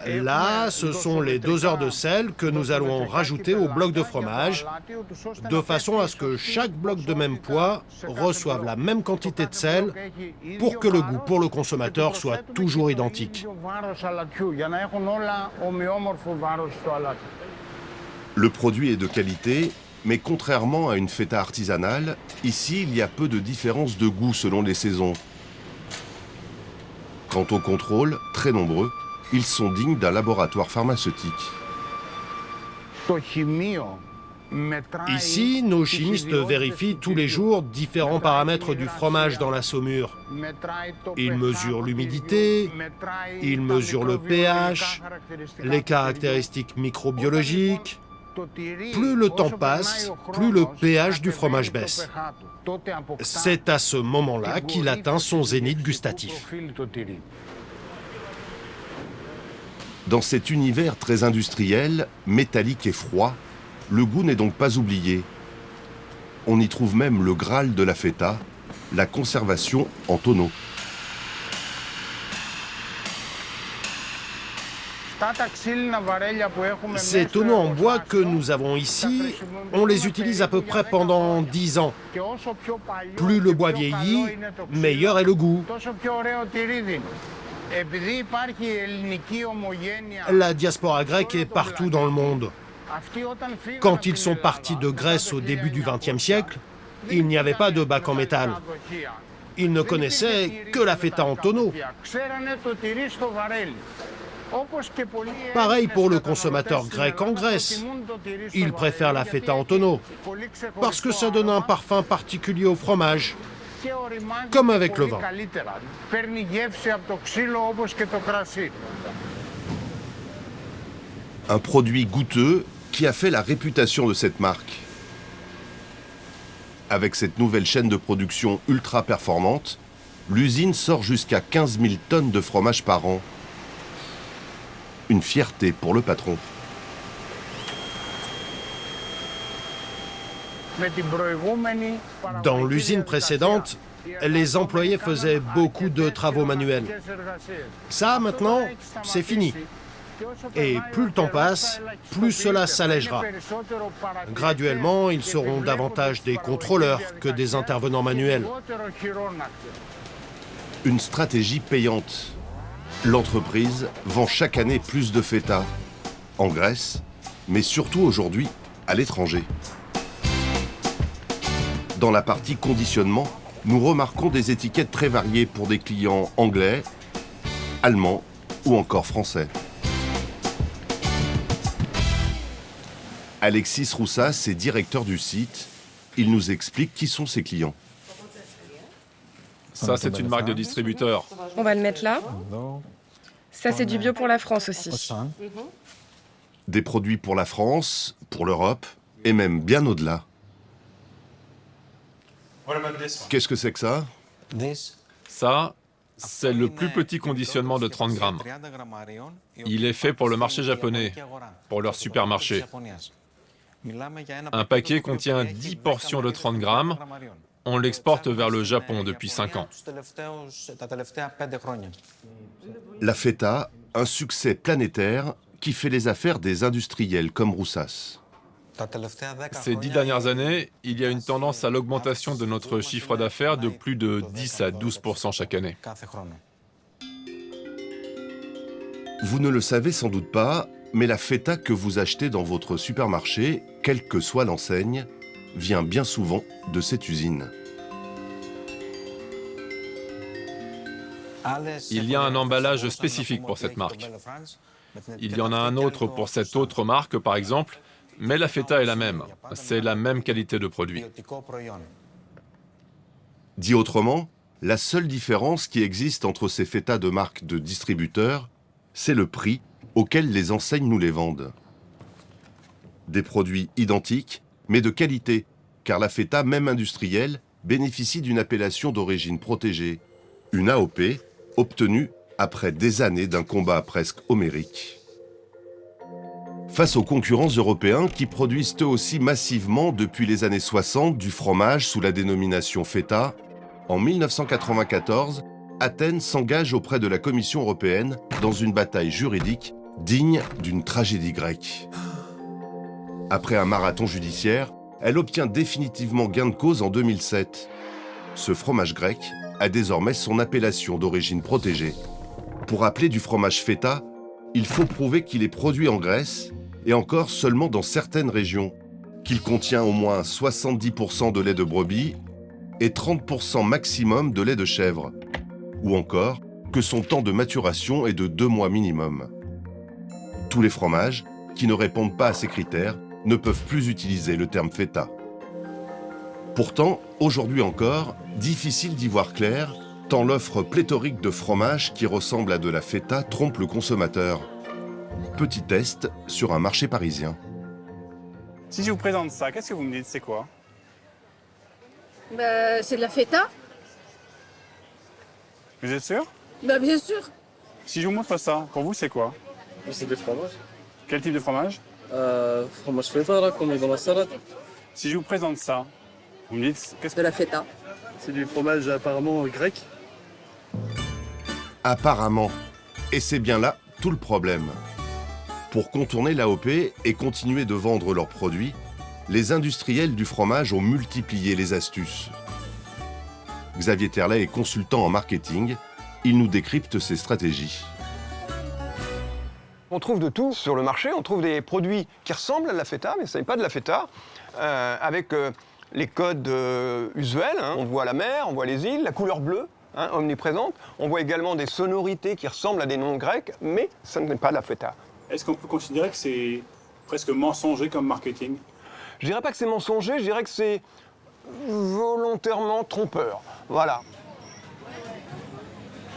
Là, ce sont les doseurs de sel que nous allons rajouter au bloc de fromage, de façon à ce que chaque bloc de même poids reçoive la même quantité de sel pour que le goût pour le consommateur soit toujours identique. Le produit est de qualité, mais contrairement à une feta artisanale, ici il y a peu de différence de goût selon les saisons. Quant au contrôle, très nombreux, ils sont dignes d'un laboratoire pharmaceutique. Ici, nos chimistes vérifient tous les jours différents paramètres du fromage dans la saumure. Ils mesurent l'humidité, ils mesurent le pH, les caractéristiques microbiologiques. Plus le temps passe, plus le pH du fromage baisse. C'est à ce moment-là qu'il atteint son zénith gustatif. Dans cet univers très industriel, métallique et froid, le goût n'est donc pas oublié. On y trouve même le Graal de la feta, la conservation en tonneaux. Ces tonneaux en bois que nous avons ici, on les utilise à peu près pendant 10 ans. Plus le bois vieillit, meilleur est le goût. La diaspora grecque est partout dans le monde. Quand ils sont partis de Grèce au début du XXe siècle, il n'y avait pas de bac en métal. Ils ne connaissaient que la feta en tonneau. Pareil pour le consommateur grec en Grèce. Il préfère la feta en tonneau, parce que ça donne un parfum particulier au fromage, comme avec le vin. Un produit goûteux qui a fait la réputation de cette marque. Avec cette nouvelle chaîne de production ultra performante, l'usine sort jusqu'à 15 000 tonnes de fromage par an. Une fierté pour le patron. Dans l'usine précédente, les employés faisaient beaucoup de travaux manuels. Ça, maintenant, c'est fini. Et plus le temps passe, plus cela s'allégera. Graduellement, ils seront davantage des contrôleurs que des intervenants manuels. Une stratégie payante. L'entreprise vend chaque année plus de feta, en Grèce, mais surtout aujourd'hui à l'étranger. Dans la partie conditionnement, nous remarquons des étiquettes très variées pour des clients anglais, allemands ou encore français. Alexis Roussas est directeur du site. Il nous explique qui sont ses clients. Ça, c'est une marque de distributeur. On va le mettre là. Ça, c'est du bio pour la France aussi. Des produits pour la France, pour l'Europe et même bien au-delà. Qu'est-ce que c'est que ça? Ça, c'est le plus petit conditionnement de 30 grammes. Il est fait pour le marché japonais, pour leur supermarché. Un paquet contient 10 portions de 30 grammes. On l'exporte vers le Japon depuis 5 ans. La feta, un succès planétaire qui fait les affaires des industriels comme Roussas. Ces 10 dernières années, il y a une tendance à l'augmentation de notre chiffre d'affaires de plus de 10 à 12% chaque année. Vous ne le savez sans doute pas, mais la feta que vous achetez dans votre supermarché, quelle que soit l'enseigne, vient bien souvent de cette usine. Il y a un emballage spécifique pour cette marque. Il y en a un autre pour cette autre marque, par exemple, mais la feta est la même. C'est la même qualité de produit. Dit autrement, la seule différence qui existe entre ces fetas de marque de distributeurs, c'est le prix auquel les enseignes nous les vendent. Des produits identiques, mais de qualité, car la feta, même industrielle, bénéficie d'une appellation d'origine protégée, une AOP, obtenue après des années d'un combat presque homérique. Face aux concurrents européens qui produisent eux aussi massivement depuis les années 60 du fromage sous la dénomination feta, en 1994, Athènes s'engage auprès de la Commission européenne dans une bataille juridique digne d'une tragédie grecque. Après un marathon judiciaire, elle obtient définitivement gain de cause en 2007. Ce fromage grec a désormais son appellation d'origine protégée. Pour appeler du fromage feta, il faut prouver qu'il est produit en Grèce, et encore seulement dans certaines régions, qu'il contient au moins 70% de lait de brebis et 30% maximum de lait de chèvre, ou encore que son temps de maturation est de 2 mois minimum. Tous les fromages qui ne répondent pas à ces critères ne peuvent plus utiliser le terme feta. Pourtant, aujourd'hui encore, difficile d'y voir clair, tant l'offre pléthorique de fromages qui ressemble à de la feta trompe le consommateur. Petit test sur un marché parisien. Si je vous présente ça, qu'est-ce que vous me dites, c'est quoi? C'est de la feta. Vous êtes sûr? Bien sûr. Si je vous montre ça, pour vous, c'est quoi? C'est du fromage. Quel type de fromage? Fromage feta, là, comme dans la salade. Si je vous présente ça, vous me dites qu'est-ce que... De la feta. C'est du fromage apparemment grec. Apparemment. Et c'est bien là tout le problème. Pour contourner l'AOP et continuer de vendre leurs produits, les industriels du fromage ont multiplié les astuces. Xavier Terlet est consultant en marketing. Il nous décrypte ses stratégies. On trouve de tout sur le marché. On trouve des produits qui ressemblent à de la feta, mais ce n'est pas de la feta, avec les codes usuels. On voit la mer, on voit les îles, la couleur bleue, omniprésente. On voit également des sonorités qui ressemblent à des noms grecs, mais ce n'est pas de la feta. Est-ce qu'on peut considérer que c'est presque mensonger comme marketing? Je dirais pas que c'est mensonger, je dirais que c'est volontairement trompeur. Voilà.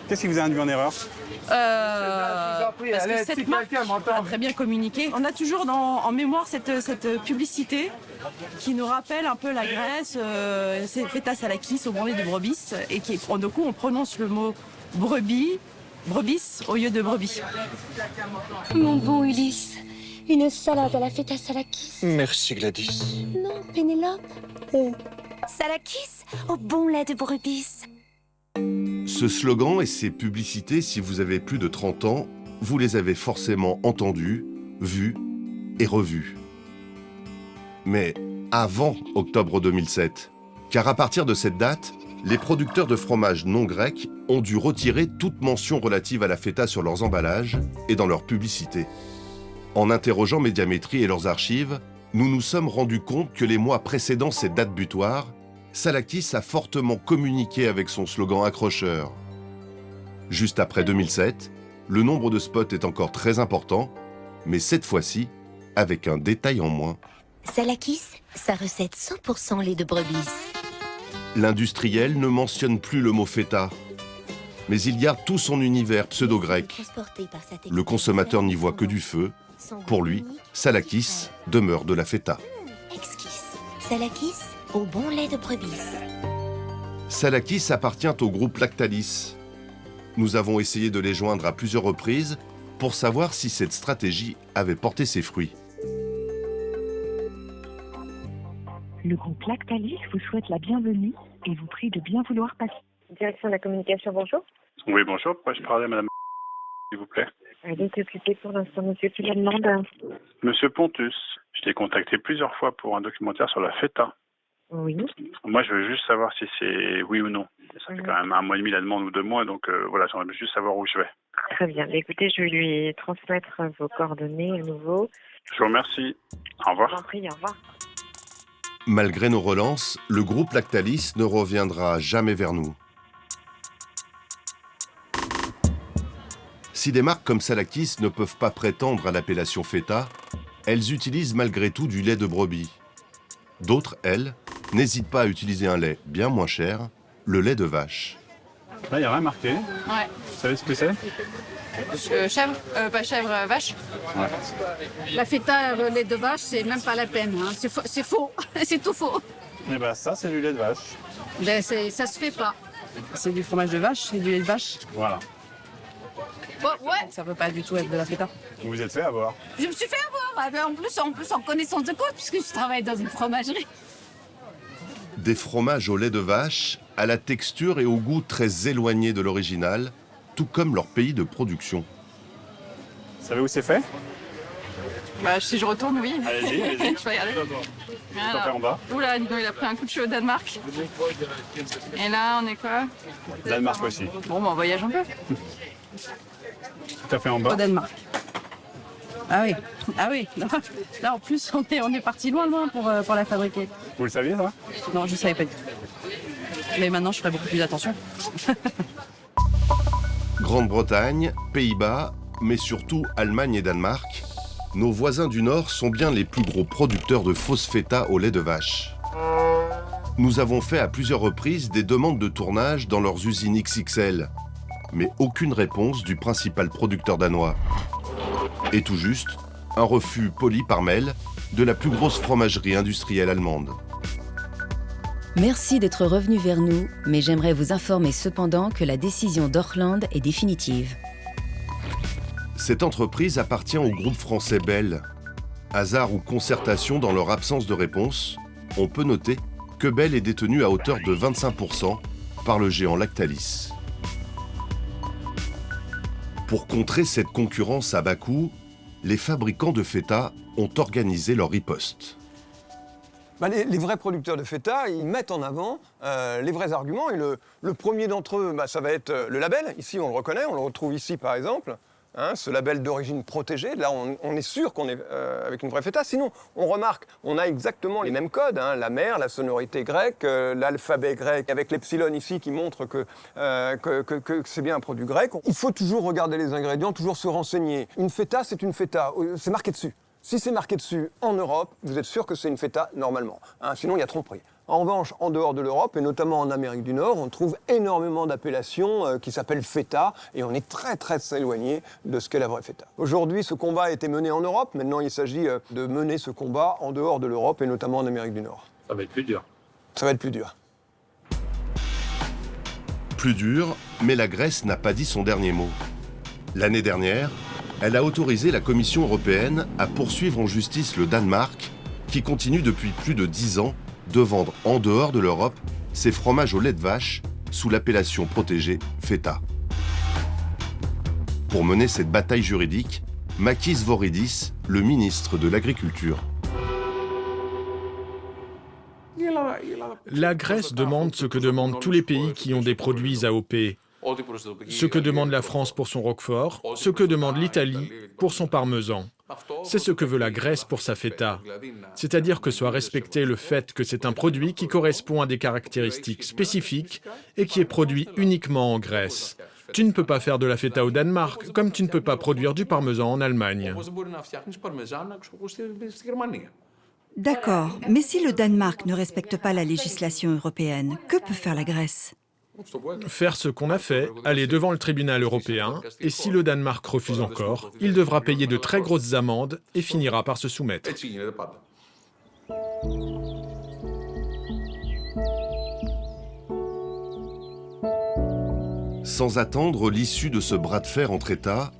Qu'est-ce qui vous a induit en erreur? Parce que cette marque a très bien communiqué. On a toujours en mémoire cette publicité qui nous rappelle un peu la Grèce. C'est feta salakis au bon lait de brebis. Et du coup, on prononce le mot brebis au lieu de brebis. Mon bon Ulysse, une salade à la feta salakis. Merci Gladys. Non, Pénélope. Salakis au bon lait de brebis. Ce slogan et ces publicités, si vous avez plus de 30 ans, vous les avez forcément entendus, vus et revus. Mais avant octobre 2007, car à partir de cette date, les producteurs de fromages non grecs ont dû retirer toute mention relative à la feta sur leurs emballages et dans leurs publicités. En interrogeant Médiamétrie et leurs archives, nous nous sommes rendus compte que les mois précédant cette date butoir, Salakis a fortement communiqué avec son slogan accrocheur. Juste après 2007, le nombre de spots est encore très important, mais cette fois-ci, avec un détail en moins. Salakis, sa recette 100% lait de brebis. L'industriel ne mentionne plus le mot feta, mais il garde tout son univers pseudo-grec. Le consommateur n'y voit que du feu. Pour lui, Salakis demeure de la feta. Exquis. Salakis au bon lait de brebis. Salakis appartient au groupe Lactalis. Nous avons essayé de les joindre à plusieurs reprises pour savoir si cette stratégie avait porté ses fruits. Le groupe Lactalis vous souhaite la bienvenue et vous prie de bien vouloir passer. Direction de la communication, bonjour. Oui, bonjour. Pourrais-je parler à madame, s'il vous plaît? Elle est occupée pour l'instant, monsieur. Qui la demande? Monsieur Pontus. Je t'ai contacté plusieurs fois pour un documentaire sur la feta. Oui. Moi, je veux juste savoir si c'est oui ou non. Ça fait quand même 1 mois et demi la demande ou 2 mois, donc voilà, j'aimerais juste savoir où je vais. Très bien. Écoutez, je vais lui transmettre vos coordonnées à nouveau. Je vous remercie. Au revoir. Je vous en prie, au revoir. Malgré nos relances, le groupe Lactalis ne reviendra jamais vers nous. Si des marques comme Salakis ne peuvent pas prétendre à l'appellation feta, elles utilisent malgré tout du lait de brebis. D'autres, elles, n'hésitent pas à utiliser un lait bien moins cher, le lait de vache. Là, il n'y a rien marqué. Ouais. Vous savez ce que c'est? Chèvre, pas chèvre, vache. Ouais. La feta, le lait de vache, c'est même pas la peine. Hein. C'est faux, c'est tout faux. Et ben ça, c'est du lait de vache. Ben, ça se fait pas. C'est du fromage de vache, c'est du lait de vache. Voilà. Ouais. Ça peut pas du tout être de la feta. Vous vous êtes fait avoir. Je me suis fait avoir. En plus en connaissance de cause, puisque je travaille dans une fromagerie. Des fromages au lait de vache, à la texture et au goût très éloignés de l'original, tout comme leur pays de production. Vous savez où c'est fait? Bah, si je retourne, oui. Allez-y, allez-y. Je vais y aller. Tout à fait en bas. Oula, dis donc, il a pris un coup de chaud au Danemark. Et là, on est quoi? Danemark aussi. Bon, bah, on voyage un peu. Tout à fait en bas. Au Danemark. Ah oui. Là, en plus, on est parti loin pour la fabriquer. Vous le saviez, ça? Non, je ne savais pas du tout. Mais maintenant, je ferai beaucoup plus attention. Grande-Bretagne, Pays-Bas, mais surtout Allemagne et Danemark, nos voisins du Nord sont bien les plus gros producteurs de fausses feta au lait de vache. Nous avons fait à plusieurs reprises des demandes de tournage dans leurs usines XXL, mais aucune réponse du principal producteur danois. Et tout juste, un refus poli par mail de la plus grosse fromagerie industrielle allemande. Merci d'être revenu vers nous, mais j'aimerais vous informer cependant que la décision d'Orkland est définitive. Cette entreprise appartient au groupe français Bell. Hasard ou concertation dans leur absence de réponse, on peut noter que Bell est détenu à hauteur de 25% par le géant Lactalis. Pour contrer cette concurrence à bas coût, les fabricants de feta ont organisé leur riposte. Les vrais producteurs de feta, ils mettent en avant les vrais arguments. Et le premier d'entre eux, ça va être le label. Ici, on le reconnaît, on le retrouve ici, par exemple. Ce label d'origine protégée. Là, on est sûr qu'on est avec une vraie feta. Sinon, on remarque, on a exactement les mêmes codes. La mer, la sonorité grecque, l'alphabet grec, avec l'epsilon ici qui montre que c'est bien un produit grec. Il faut toujours regarder les ingrédients, toujours se renseigner. Une feta, c'est une feta. C'est marqué dessus. Si c'est marqué dessus en Europe, vous êtes sûr que c'est une feta normalement. Sinon, il y a tromperie. En revanche, en dehors de l'Europe, et notamment en Amérique du Nord, on trouve énormément d'appellations qui s'appellent feta, et on est très très éloigné de ce qu'est la vraie feta. Aujourd'hui, ce combat a été mené en Europe. Maintenant, il s'agit de mener ce combat en dehors de l'Europe, et notamment en Amérique du Nord. Ça va être plus dur. Ça va être plus dur. Plus dur, mais la Grèce n'a pas dit son dernier mot. L'année dernière, elle a autorisé la Commission européenne à poursuivre en justice le Danemark, qui continue depuis plus de 10 ans de vendre en dehors de l'Europe ses fromages au lait de vache sous l'appellation protégée feta. Pour mener cette bataille juridique, Makis Voridis, le ministre de l'Agriculture. La Grèce demande ce que demandent tous les pays qui ont des produits AOP. Ce que demande la France pour son roquefort, ce que demande l'Italie pour son parmesan. C'est ce que veut la Grèce pour sa feta. C'est-à-dire que soit respecté le fait que c'est un produit qui correspond à des caractéristiques spécifiques et qui est produit uniquement en Grèce. Tu ne peux pas faire de la feta au Danemark, comme tu ne peux pas produire du parmesan en Allemagne. D'accord, mais si le Danemark ne respecte pas la législation européenne, que peut faire la Grèce ? Faire ce qu'on a fait, aller devant le tribunal européen, et si le Danemark refuse encore, il devra payer de très grosses amendes et finira par se soumettre. Sans attendre l'issue de ce bras de fer entre États,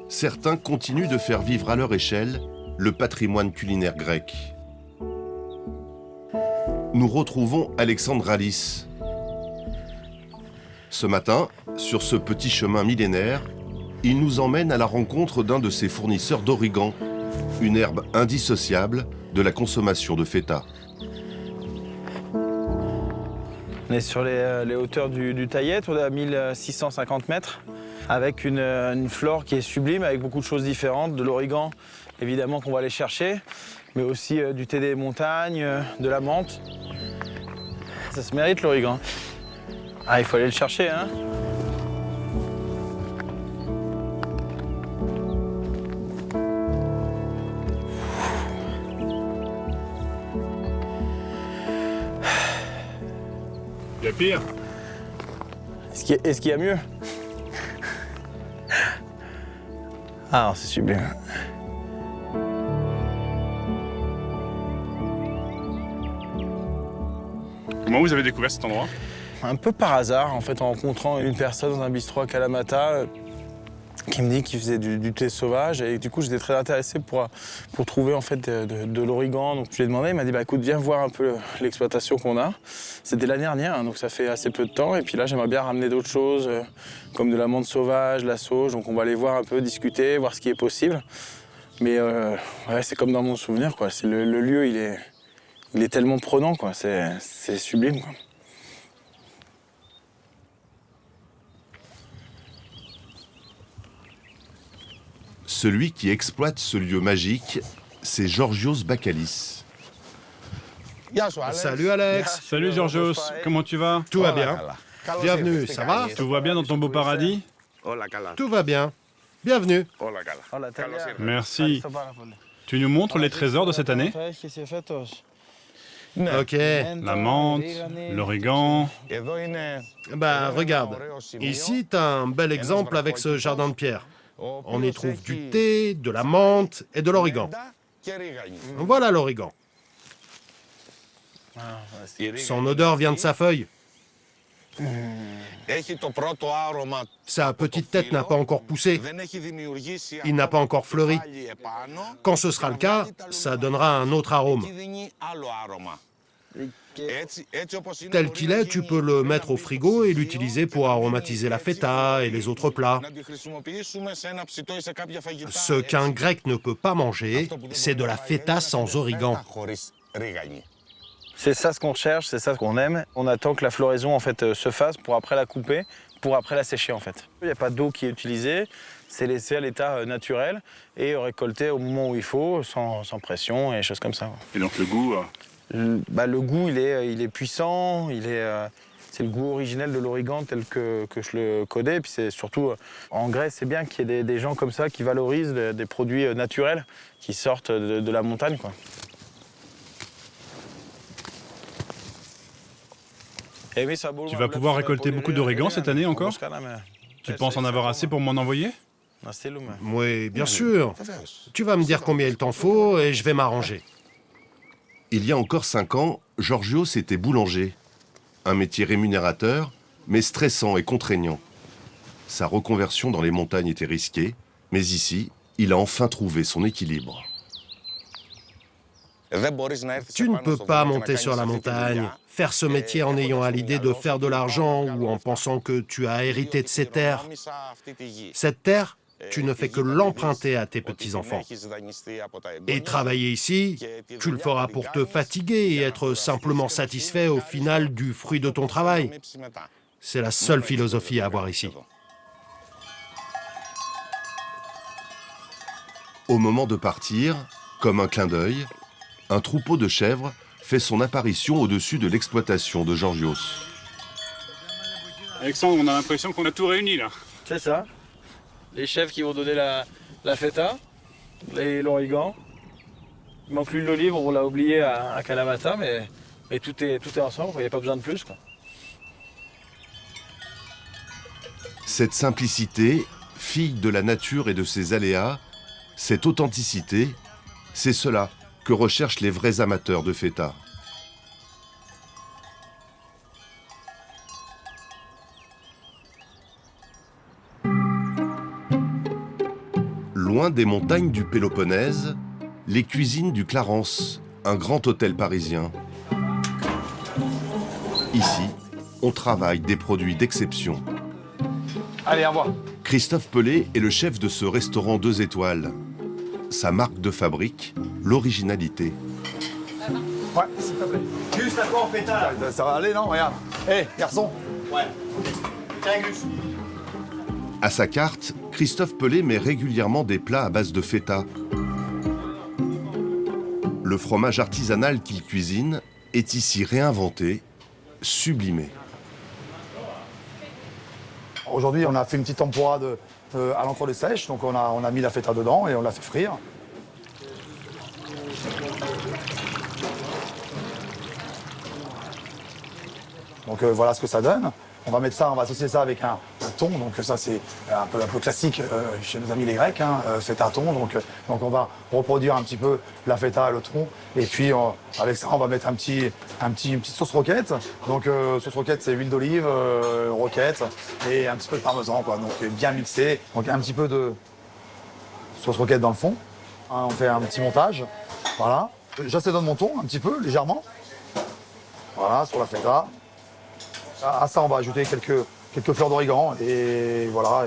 certains continuent de faire vivre à leur échelle le patrimoine culinaire grec. Nous retrouvons Alexandre Alice. Ce matin, sur ce petit chemin millénaire, il nous emmène à la rencontre d'un de ses fournisseurs d'origan, une herbe indissociable de la consommation de feta. On est sur les hauteurs du Taillette, on est à 1650 mètres, avec une flore qui est sublime, avec beaucoup de choses différentes, de l'origan, évidemment, qu'on va aller chercher, mais aussi du thé des montagnes, de la menthe. Ça se mérite, l'origan. Ah, il faut aller le chercher, hein. Il y a pire. Est-ce qu'il y a mieux? Ah, c'est sublime. Comment vous avez découvert cet endroit? Un peu par hasard, en fait, en rencontrant une personne dans un bistrot à Kalamata qui me dit qu'il faisait du thé sauvage. Et du coup, j'étais très intéressé pour trouver en fait de l'origan. Donc je lui ai demandé, il m'a dit, bah, écoute, viens voir un peu l'exploitation qu'on a. C'était l'année dernière, hein, donc ça fait assez peu de temps. Et puis là, j'aimerais bien ramener d'autres choses, comme de la menthe sauvage, la sauge. Donc on va aller voir un peu, discuter, voir ce qui est possible. Mais ouais, c'est comme dans mon souvenir, quoi. Le lieu, il est tellement prenant, quoi. C'est sublime, quoi. Celui qui exploite ce lieu magique, c'est Georgios Bakalis. Salut Alex. Salut Georgios, comment tu vas? Tout va bien. Bienvenue, ça va? Tout va bien dans ton beau paradis? Tout va bien. Bienvenue. Merci. Tu nous montres les trésors de cette année? Ok. La menthe, l'origan. Bah regarde, ici t'as un bel exemple avec ce jardin de pierre. On y trouve du thé, de la menthe et de l'origan. Voilà l'origan. Son odeur vient de sa feuille. Sa petite tête n'a pas encore poussé. Il n'a pas encore fleuri. Quand ce sera le cas, ça donnera un autre arôme. Tel qu'il est, tu peux le mettre au frigo et l'utiliser pour aromatiser la feta et les autres plats. Ce qu'un grec ne peut pas manger, c'est de la feta sans origan. C'est ça ce qu'on cherche, c'est ça ce qu'on aime. On attend que la floraison en fait se fasse pour après la couper, pour après la sécher en fait. Il n'y a pas d'eau qui est utilisée, c'est laissé à l'état naturel et récolté au moment où il faut, sans pression et choses comme ça. Et donc le goût le goût, il est puissant, c'est le goût originel de l'origan tel que je le connais. Et puis c'est surtout, en Grèce, c'est bien qu'il y ait des gens comme ça qui valorisent des produits naturels qui sortent de la montagne, quoi. Tu vas pouvoir récolter beaucoup d'origan cette année encore? Tu penses en avoir assez pour m'en envoyer? Oui, bien sûr. Tu vas me dire combien il t'en faut et je vais m'arranger. Il y a encore 5 ans, Georgios était boulanger. Un métier rémunérateur, mais stressant et contraignant. Sa reconversion dans les montagnes était risquée, mais ici, il a enfin trouvé son équilibre. Tu ne peux pas monter sur la montagne, faire ce métier en ayant à l'idée de faire de l'argent ou en pensant que tu as hérité de ces terres. Cette terre, tu ne fais que l'emprunter à tes petits-enfants. Et travailler ici, tu le feras pour te fatiguer et être simplement satisfait au final du fruit de ton travail. C'est la seule philosophie à avoir ici. Au moment de partir, comme un clin d'œil, un troupeau de chèvres fait son apparition au-dessus de l'exploitation de Georgios. Alexandre, on a l'impression qu'on a tout réuni là. C'est ça. Les chefs qui vont donner la feta, l'origan. Il manque l'huile d'olive, on l'a oublié à Kalamata, mais tout est ensemble, il n'y a pas besoin de plus, quoi. Cette simplicité, fille de la nature et de ses aléas, cette authenticité, c'est cela que recherchent les vrais amateurs de feta. Loin des montagnes du Péloponnèse, les cuisines du Clarence, un grand hôtel parisien. Ici, on travaille des produits d'exception. Allez, au revoir. Christophe Pelé est le chef de ce restaurant 2 étoiles. Sa marque de fabrique, l'originalité. Ouais, s'il te plaît. Gus, à quoi on fait ça là? Ça va aller, non? Regarde. Hé, garçon. Ouais. Tiens, Gus. À sa carte, Christophe Pelé met régulièrement des plats à base de feta. Le fromage artisanal qu'il cuisine est ici réinventé, sublimé. Aujourd'hui, on a fait une petite tempura à l'entre les sèches, donc on a mis la feta dedans et on l'a fait frire. Donc voilà ce que ça donne. On va mettre ça, on va associer ça avec un thon, donc ça c'est un peu classique chez nos amis les Grecs, feta thon. Donc on va reproduire un petit peu la feta et le thon. Et puis avec ça, on va mettre une petite sauce roquette. Donc sauce roquette, c'est huile d'olive, roquette et un petit peu de parmesan, quoi. Donc bien mixé. Donc un petit peu de sauce roquette dans le fond. On fait un petit montage. Voilà. J'assaisonne mon thon un petit peu, légèrement. Voilà, sur la feta. À ça, on va ajouter quelques fleurs d'origan et voilà.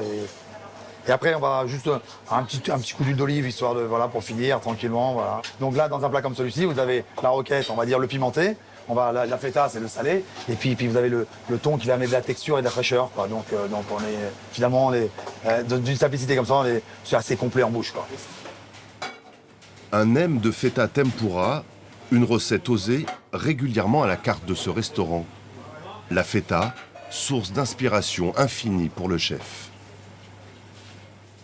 Et après, on va juste un petit coup d'huile d'olive histoire de pour finir tranquillement. Voilà. Donc là, dans un plat comme celui-ci, vous avez la roquette, on va dire le pimenté. La feta, c'est le salé. Et puis vous avez le thon qui va amener de la texture et de la fraîcheur, quoi. Donc on est finalement d'une simplicité comme ça, c'est assez complet en bouche, quoi. Un nem de feta tempura, une recette osée régulièrement à la carte de ce restaurant. La feta, source d'inspiration infinie pour le chef.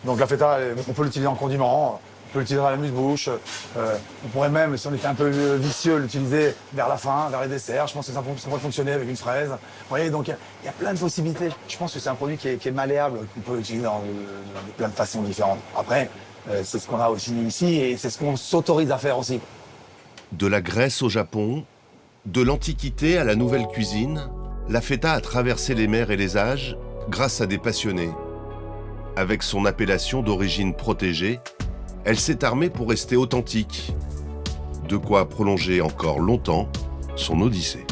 Donc la feta, on peut l'utiliser en condiment, on peut l'utiliser à la mousse-bouche. On pourrait même, si on était un peu vicieux, l'utiliser vers la fin, vers les desserts. Je pense que ça pourrait fonctionner avec une fraise. Vous voyez, donc il y a plein de possibilités. Je pense que c'est un produit qui est malléable, qu'on peut utiliser dans plein de façons différentes. Après, c'est ce qu'on a aussi ici et c'est ce qu'on s'autorise à faire aussi. De la Grèce au Japon, de l'Antiquité à la nouvelle cuisine, la feta a traversé les mers et les âges grâce à des passionnés. Avec son appellation d'origine protégée, elle s'est armée pour rester authentique. De quoi prolonger encore longtemps son odyssée.